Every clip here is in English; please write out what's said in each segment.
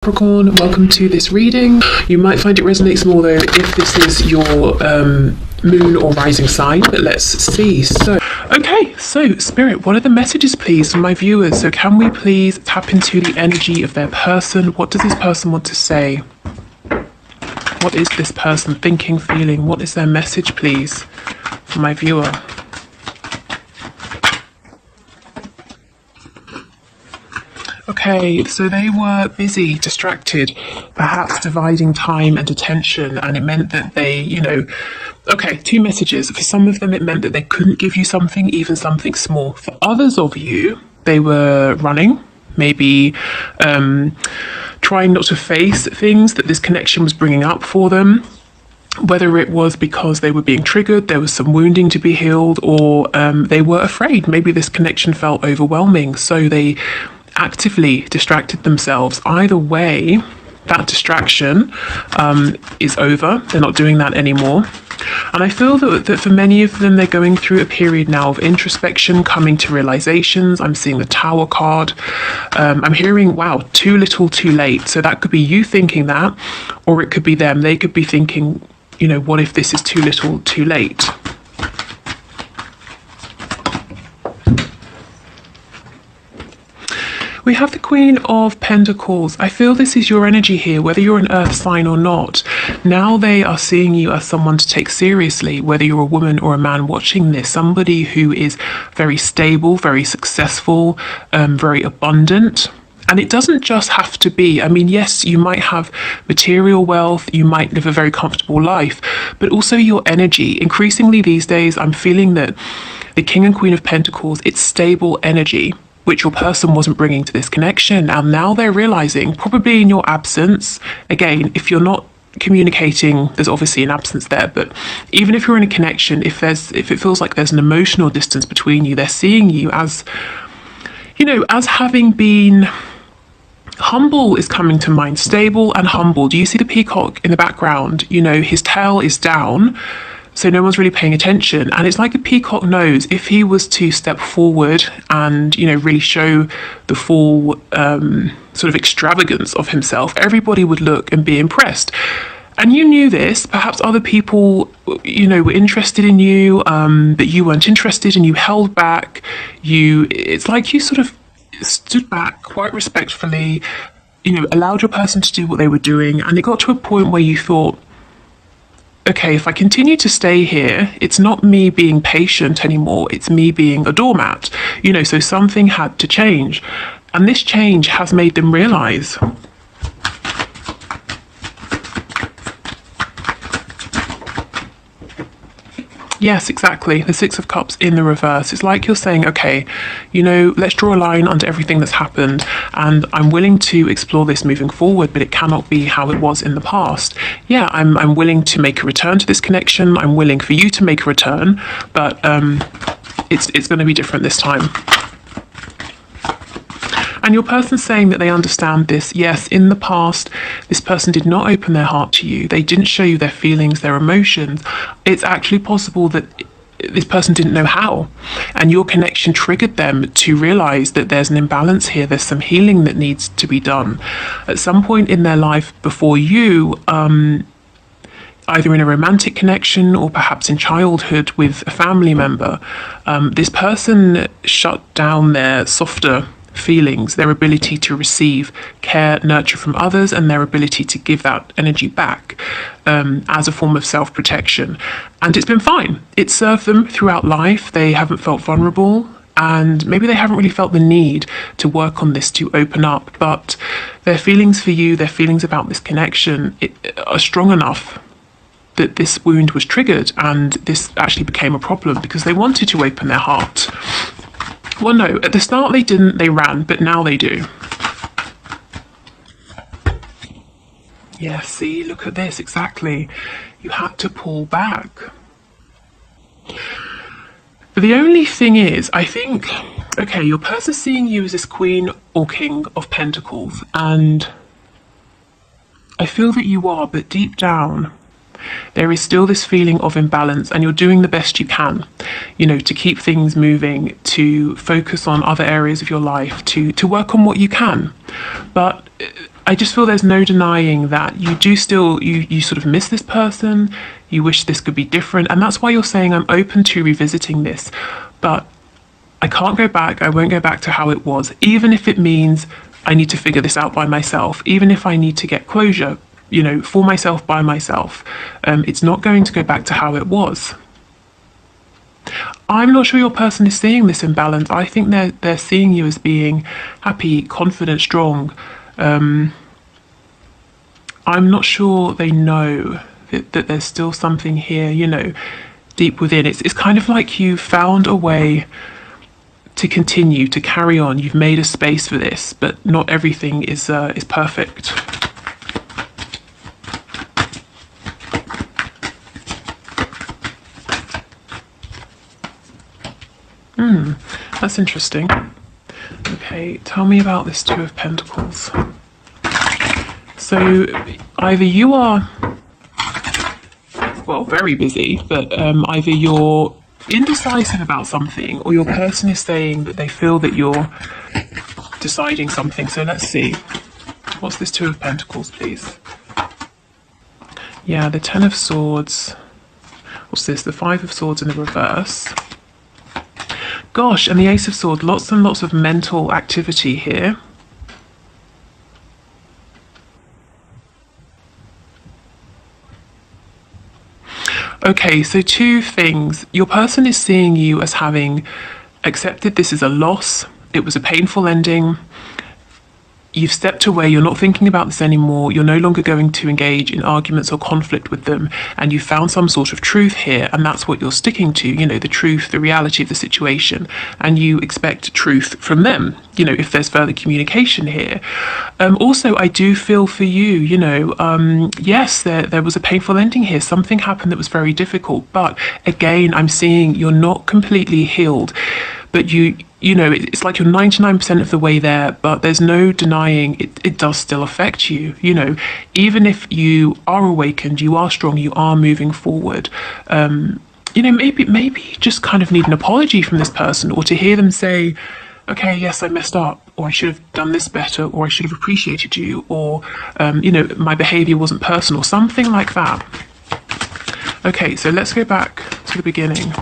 Capricorn, welcome to this reading. You might find it resonates more though if this is your moon or rising sign, but let's see. So Spirit, what are the messages please for my viewers? So can we please tap into the energy of their person? What does this person want to say? What is this person thinking, feeling? What is their message please for my viewer? Okay, so they were busy, distracted, perhaps dividing time and attention, and it meant that they, okay, two messages. For some of them, it meant that they couldn't give you something, even something small. For others of you, they were running, maybe trying not to face things that this connection was bringing up for them. Whether it was because they were being triggered, there was some wounding to be healed, or they were afraid. Maybe this connection felt overwhelming, so they actively distracted themselves. Either way, that distraction is over. They're not doing that anymore. And I feel that for many of them, they're going through a period now of introspection, coming to realizations. I'm seeing the Tower card. I'm hearing, wow, too little, too late. So that could be you thinking that, or it could be them. They could be thinking, what if this is too little, too late? We have the Queen of Pentacles. I feel this is your energy here, whether you're an earth sign or not. Now they are seeing you as someone to take seriously, whether you're a woman or a man watching this, somebody who is very stable, very successful, very abundant. And it doesn't just have to be, yes, you might have material wealth, you might live a very comfortable life, but also your energy. Increasingly these days, I'm feeling that the King and Queen of Pentacles, it's stable energy, which your person wasn't bringing to this connection. And now they're realizing, probably in your absence, again, if you're not communicating, there's obviously an absence there, but even if you're in a connection, if it feels like there's an emotional distance between you, they're seeing you as, as having been humble is coming to mind. Stable and humble. Do you see the peacock in the background? His tail is down, so no one's really paying attention. And it's like the peacock knows if he was to step forward and, really show the full sort of extravagance of himself, everybody would look and be impressed. And you knew this. Perhaps other people, were interested in you, but you weren't interested and you held back. It's like you sort of stood back quite respectfully, allowed your person to do what they were doing. And it got to a point where you thought, okay, if I continue to stay here, it's not me being patient anymore, it's me being a doormat. So something had to change. And this change has made them realize, yes, exactly. The Six of Cups in the reverse. It's like you're saying, okay, let's draw a line under everything that's happened, and I'm willing to explore this moving forward, but it cannot be how it was in the past. Yeah, I'm willing to make a return to this connection. I'm willing for you to make a return, but it's going to be different this time. And your person's saying that they understand this. Yes, in the past, this person did not open their heart to you. They didn't show you their feelings, their emotions. It's actually possible that this person didn't know how. And your connection triggered them to realize that there's an imbalance here. There's some healing that needs to be done. At some point in their life before you, either in a romantic connection or perhaps in childhood with a family member, this person shut down their softer feelings, their ability to receive care, nurture from others, and their ability to give that energy back as a form of self-protection. And it's been fine. It served them throughout life. They haven't felt vulnerable, and maybe they haven't really felt the need to work on this, to open up. But their feelings for you, their feelings about this connection are strong enough that this wound was triggered, and this actually became a problem because they wanted to open their heart. Well, no, at the start they didn't, they ran, but now they do. Yeah, see, look at this, exactly. You had to pull back. But the only thing is, I think, okay, your person's seeing you as this Queen or King of Pentacles, and I feel that you are, but deep down, there is still this feeling of imbalance, and you're doing the best you can, to keep things moving, to focus on other areas of your life, to work on what you can. But I just feel there's no denying that you do still, you sort of miss this person, you wish this could be different, and that's why you're saying I'm open to revisiting this, but I can't go back, I won't go back to how it was, even if it means I need to figure this out by myself, even if I need to get closure, you know, for myself, by myself. It's not going to go back to how it was. I'm not sure your person is seeing this imbalance. I think they're seeing you as being happy, confident, strong. I'm not sure they know that there's still something here, you know, deep within. It's kind of like you found a way to continue, to carry on. You've made a space for this, but not everything is perfect. That's interesting. Okay, tell me about this Two of Pentacles. So either you are, well, very busy, but either you're indecisive about something, or your person is saying that they feel that you're deciding something. So let's see. What's this Two of Pentacles, please? Yeah, the Ten of Swords. What's this? The Five of Swords in the reverse. Gosh, and the Ace of Swords. Lots and lots of mental activity here. Okay, so two things. Your person is seeing you as having accepted this as a loss. It was a painful ending. You've stepped away, you're not thinking about this anymore, you're no longer going to engage in arguments or conflict with them, and you found some sort of truth here, and that's what you're sticking to, you know, the truth, the reality of the situation, and you expect truth from them, you know, if there's further communication here. Also, I do feel for you, you know, yes, there was a painful ending here, something happened that was very difficult, but again, I'm seeing you're not completely healed, but you know, it's like you're 99% of the way there, but there's no denying it does still affect you. You know, even if you are awakened, you are strong, you are moving forward. You know, maybe you just kind of need an apology from this person, or to hear them say, okay, yes, I messed up, or I should have done this better, or I should have appreciated you, or, you know, my behavior wasn't personal, something like that. Okay, so let's go back to the beginning.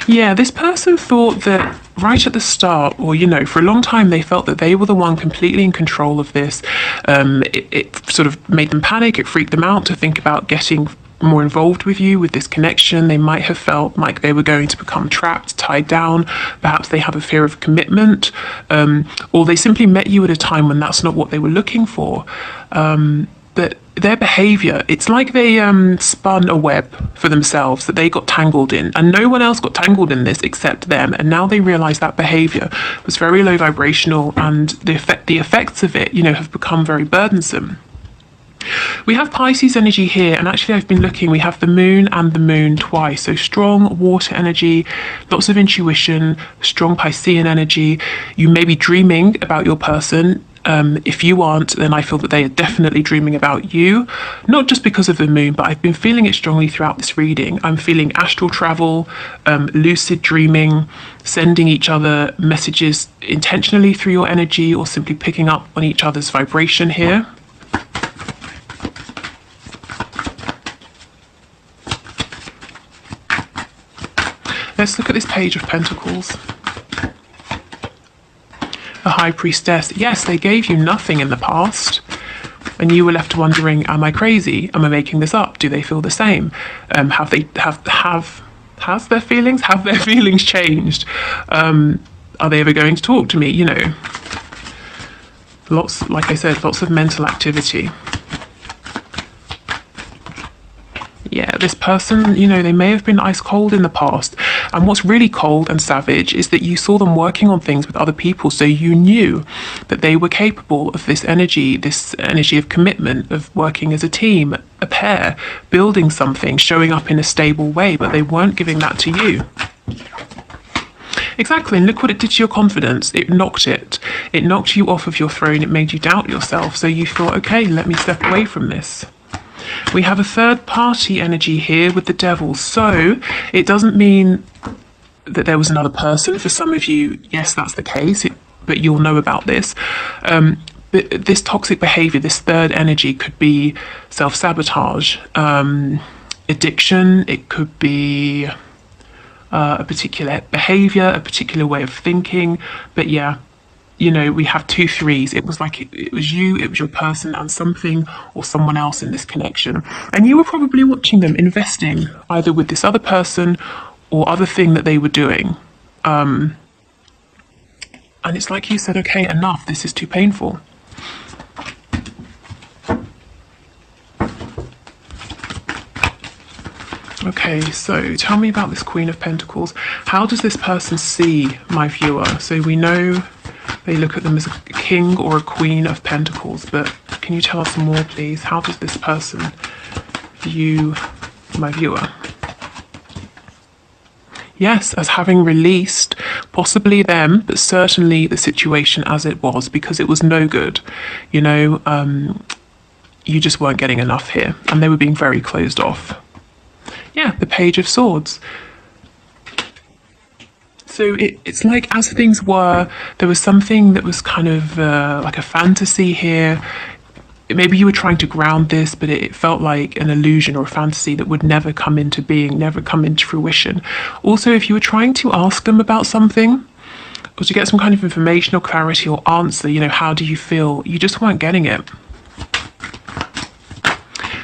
Yeah, this person thought that right at the start, or, you know, for a long time, they felt that they were the one completely in control of this. It sort of made them panic. It freaked them out to think about getting more involved with you, with this connection. They might have felt like they were going to become trapped, tied down. Perhaps they have a fear of commitment, or they simply met you at a time when that's not what they were looking for. But their behavior, it's like they spun a web for themselves that they got tangled in, and no one else got tangled in this except them, and now they realize that behavior was very low vibrational, and the effects of it, you know, have become very burdensome. We have Pisces energy here, and actually I've been looking, we have the moon and the moon twice, so strong water energy, lots of intuition, strong Piscean energy. You may be dreaming about your person. If you aren't, then I feel that they are definitely dreaming about you, not just because of the moon, but I've been feeling it strongly throughout this reading. I'm feeling astral travel, lucid dreaming, sending each other messages intentionally through your energy, or simply picking up on each other's vibration here. Let's look at this Page of Pentacles. The High Priestess. Yes, they gave you nothing in the past, and you were left wondering, am I crazy? Am I making this up? Do they feel the same? Have their feelings changed? Are they ever going to talk to me? You know, lots, like I said, lots of mental activity. Yeah, this person, you know, they may have been ice cold in the past. And what's really cold and savage is that you saw them working on things with other people. So you knew that they were capable of this energy of commitment, of working as a team, a pair, building something, showing up in a stable way, but they weren't giving that to you. Exactly, and look what it did to your confidence. It knocked it. It knocked you off of your throne. It made you doubt yourself. So you thought, okay, let me step away from this. We have a third party energy here with the devil. So it doesn't mean that there was another person. For some of you, yes, that's the case, but you'll know about this. But this toxic behavior, this third energy, could be self-sabotage, addiction. It could be a particular behavior, a particular way of thinking. But yeah, you know, we have 2 threes. It was like it was you, it was your person, and something or someone else in this connection. And you were probably watching them investing either with this other person or other thing that they were doing. And it's like you said, okay, enough, this is too painful. Okay, so tell me about this Queen of Pentacles. How does this person see my viewer? So we know they look at them as a king or a queen of pentacles, but can you tell us more, please? How does this person view my viewer? Yes, as having released possibly them, but certainly the situation as it was, because it was no good. You know, you just weren't getting enough here, and they were being very closed off. Yeah, the Page of Swords. So it's like as things were, there was something that was kind of like a fantasy here. Maybe you were trying to ground this, but it felt like an illusion or a fantasy that would never come into being, never come into fruition. Also, if you were trying to ask them about something, or to get some kind of information or clarity or answer, you know, how do you feel? You just weren't getting it.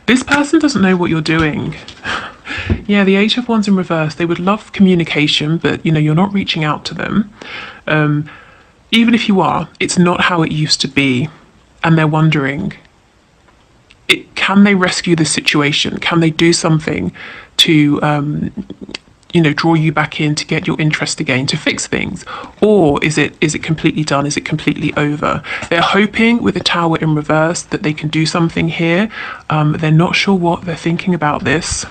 This person doesn't know what you're doing. Yeah, the Eight of Wands in reverse. They would love communication, but, you know, you're not reaching out to them. Even if you are, it's not how it used to be. And they're wondering, can they rescue this situation? Can they do something to, you know, draw you back in, to get your interest again, to fix things? Or is it completely done? Is it completely over? They're hoping with the Tower in reverse that they can do something here. They're not sure what they're thinking about this.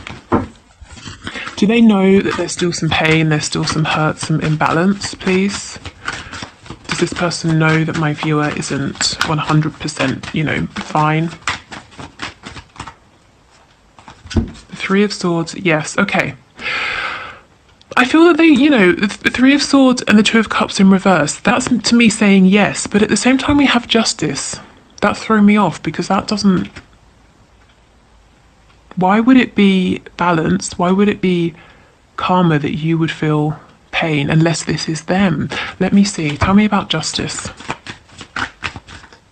Do they know that there's still some pain, there's still some hurt, some imbalance, please? Does this person know that my viewer isn't 100%, you know, fine? The Three of Swords, yes, okay. I feel that they, you know, the Three of Swords and the Two of Cups in reverse, that's to me saying yes, but at the same time we have Justice. That's thrown me off, because that doesn't... Why would it be balanced? Why would it be karma that you would feel pain unless this is them? Let me see. Tell me about Justice.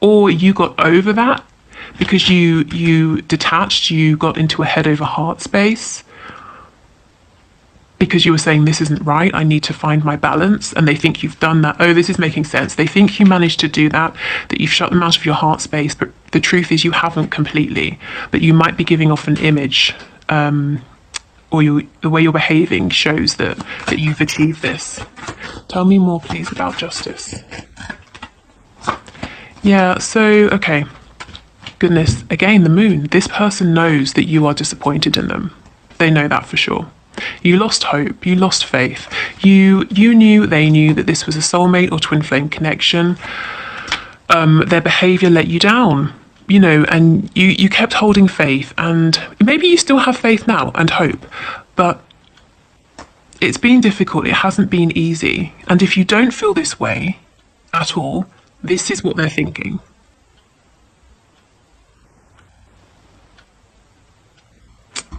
Or you got over that because you detached, you got into a head over heart space because you were saying this isn't right, I need to find my balance, and they think you've done that. Oh, this is making sense. They think you managed to do that, that you've shut them out of your heart space, but the truth is you haven't completely, but you might be giving off an image, or the way you're behaving shows that you've achieved this. Tell me more, please, about Justice. Yeah, so, okay. Goodness, again, the Moon. This person knows that you are disappointed in them. They know that for sure. You lost hope, you lost faith. You knew, they knew that this was a soulmate or twin flame connection. Their behavior let you down, you know, and you kept holding faith, and maybe you still have faith now and hope, but it's been difficult, it hasn't been easy. And if you don't feel this way at all, this is what they're thinking.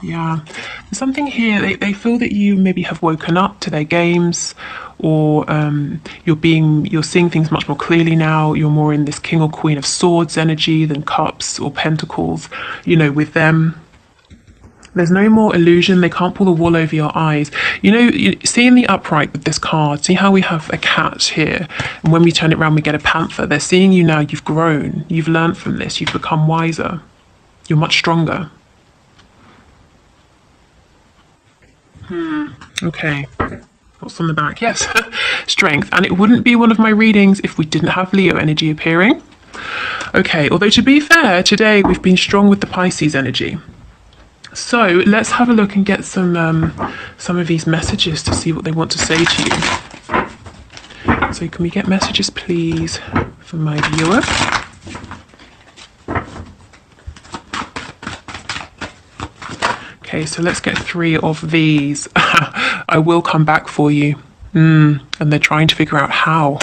Yeah, there's something here. They feel that you maybe have woken up to their games, or you're seeing things much more clearly now. You're more in this King or Queen of Swords energy than Cups or Pentacles. You know, with them, there's no more illusion. They can't pull the wool over your eyes. You know, see in the upright with this card, see how we have a cat here, and when we turn it around, we get a panther. They're seeing you now. You've grown. You've learned from this. You've become wiser. You're much stronger. Okay, what's on the back? Yes, Strength. And it wouldn't be one of my readings if we didn't have Leo energy appearing. Okay, although to be fair, today we've been strong with the Pisces energy. So let's have a look and get some of these messages to see what they want to say to you. So can we get messages, please, for my viewer? Okay, so let's get 3 of these. I will come back for you. And they're trying to figure out how.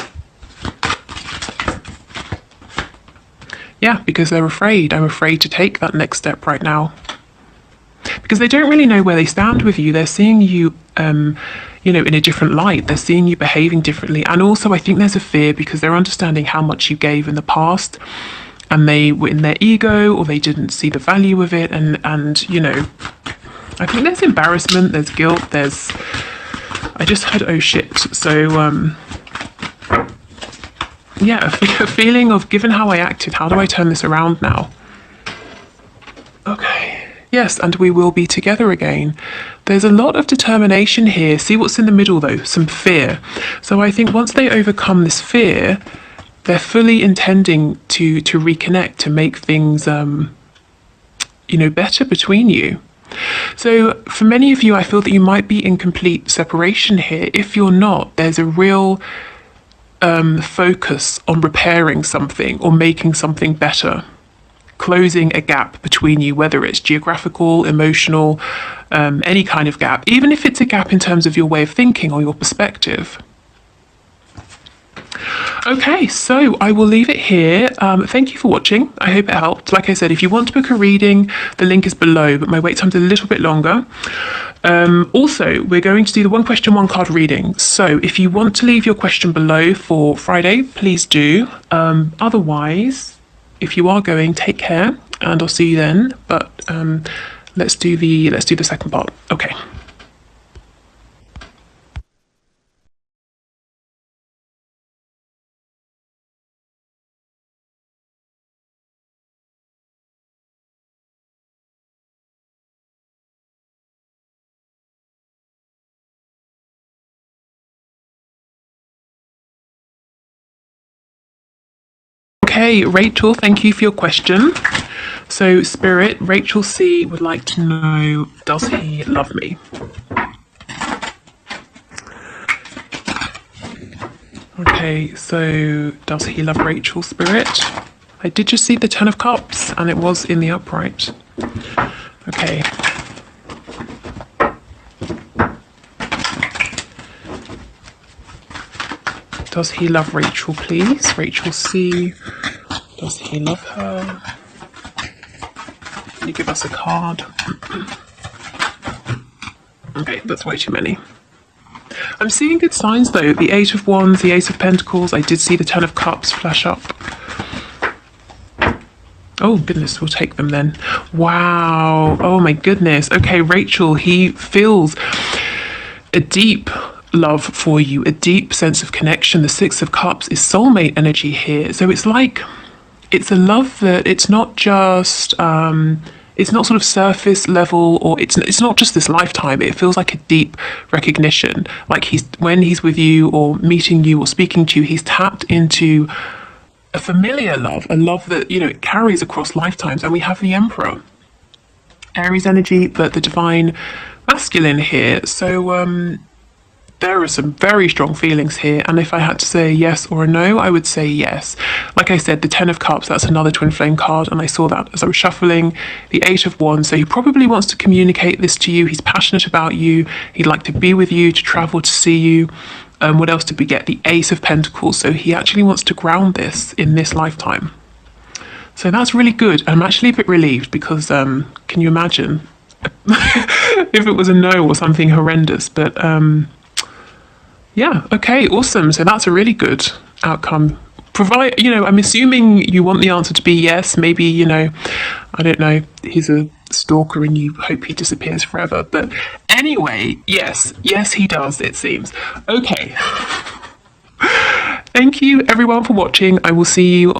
Yeah, because they're afraid. I'm afraid to take that next step right now. Because they don't really know where they stand with you. They're seeing you, you know, in a different light. They're seeing you behaving differently. And also, I think there's a fear because they're understanding how much you gave in the past. And they were in their ego, or they didn't see the value of it. And you know, I think there's embarrassment, there's guilt, there's... I just heard, oh shit. So, yeah, a feeling of, given how I acted, how do I turn this around now? Okay. Yes, and we will be together again. There's a lot of determination here. See what's in the middle, though? Some fear. So I think once they overcome this fear, they're fully intending to reconnect, to make things, you know, better between you. So for many of you, I feel that you might be in complete separation here. If you're not, there's a real focus on repairing something or making something better, closing a gap between you, whether it's geographical, emotional, any kind of gap, even if it's a gap in terms of your way of thinking or your perspective. Okay, so I will leave it here. Thank you for watching. I hope it helped. Like I said, if you want to book a reading, the link is below, but my wait time's a little bit longer. Also, we're going to do the 1 question, 1 card reading. So if you want to leave your question below for Friday, please do. Otherwise, if you are going, take care, and I'll see you then. But let's do the second part. Okay. Okay, Rachel, thank you for your question. So, Spirit, Rachel C would like to know, does he love me? Okay, so does he love Rachel, Spirit? I did just see the 10 of Cups, and it was in the upright. Okay. Does he love Rachel, please? Rachel C. Does he love her? Can you give us a card? Okay, that's way too many. I'm seeing good signs though. The 8 of Wands, the Ace of Pentacles. I did see the 10 of Cups flash up. Oh goodness, we'll take them then. Wow. Oh my goodness. Okay, Rachel, he feels a deep love for you, a deep sense of connection. The 6 of Cups is soulmate energy here. So it's like, it's a love that it's not just, it's not sort of surface level, or it's not just this lifetime. It feels like a deep recognition. Like when he's with you or meeting you or speaking to you, he's tapped into a familiar love, a love that, you know, it carries across lifetimes. And we have the Emperor, Aries energy, but the divine masculine here. So, there are some very strong feelings here, and if I had to say a yes or a no, I would say yes. Like I said, the 10 of Cups, that's another twin flame card, and I saw that as I was shuffling. The 8 of Wands, so he probably wants to communicate this to you. He's passionate about you. He'd like to be with you, to travel, to see you. What else did we get? The Ace of Pentacles, so he actually wants to ground this in this lifetime. So that's really good. I'm actually a bit relieved because, can you imagine if it was a no or something horrendous? But yeah, okay, awesome. So that's a really good outcome. Provide, you know, I'm assuming you want the answer to be yes. Maybe, you know, I don't know, he's a stalker and you hope he disappears forever. But anyway, yes, he does, it seems. Okay. Thank you everyone for watching. I will see you